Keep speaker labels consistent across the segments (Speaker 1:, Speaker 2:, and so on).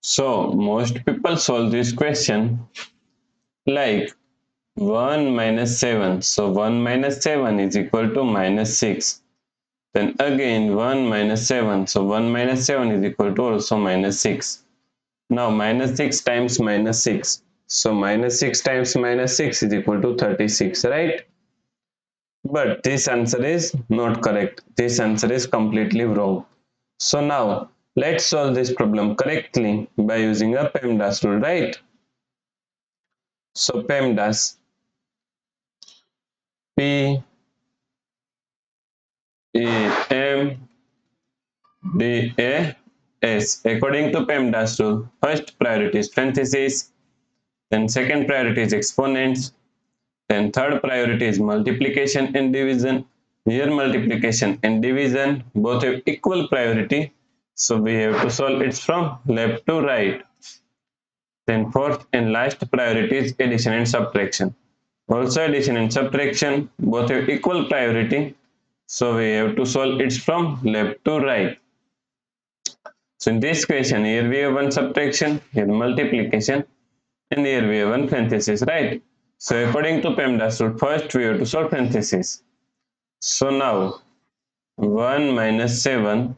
Speaker 1: So most people solve this question like 1 minus 7. So 1 minus 7 is equal to minus 6. Then again 1 minus 7. So 1 minus 7 is equal to also minus 6. Now minus 6 times minus 6. So minus 6 times minus 6 is equal to 36, right? But this answer is not correct. This answer is completely wrong. So now let's solve this problem correctly by using a PEMDAS rule, right? So PEMDAS, P E M D A S. According to PEMDAS rule, first priority is parentheses, then second priority is exponents, then third priority is multiplication and division. Here multiplication and division both have equal priority, so we have to solve it from left to right. Then fourth and last priority is addition and subtraction. Also addition and subtraction both have equal priority, so we have to solve it from left to right. So in this question, here we have one subtraction, here multiplication, and here we have one parenthesis, right? So according to PEMDAS rule, first we have to solve parenthesis. So now 1 minus 7.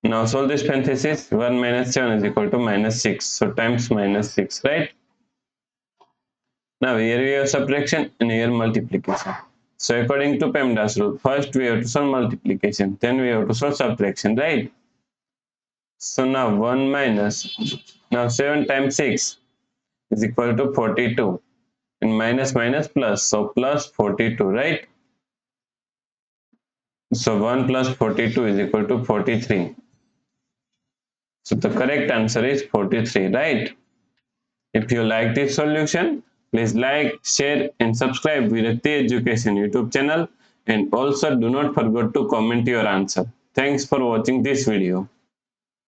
Speaker 1: Now solve this parenthesis. 1 minus 7 is equal to minus 6. So times minus 6, right? Now here we have subtraction and here multiplication. So according to PEMDAS rule, first we have to solve multiplication, then we have to solve subtraction, right? So now 1 minus, now 7 times 6 is equal to 42. And minus minus plus, so plus 42, right? So 1 plus 42 is equal to 43. So the correct answer is 43, right? If you like this solution, please like, share and subscribe Virakti Education YouTube channel, and also do not forget to comment your answer. Thanks for watching this video.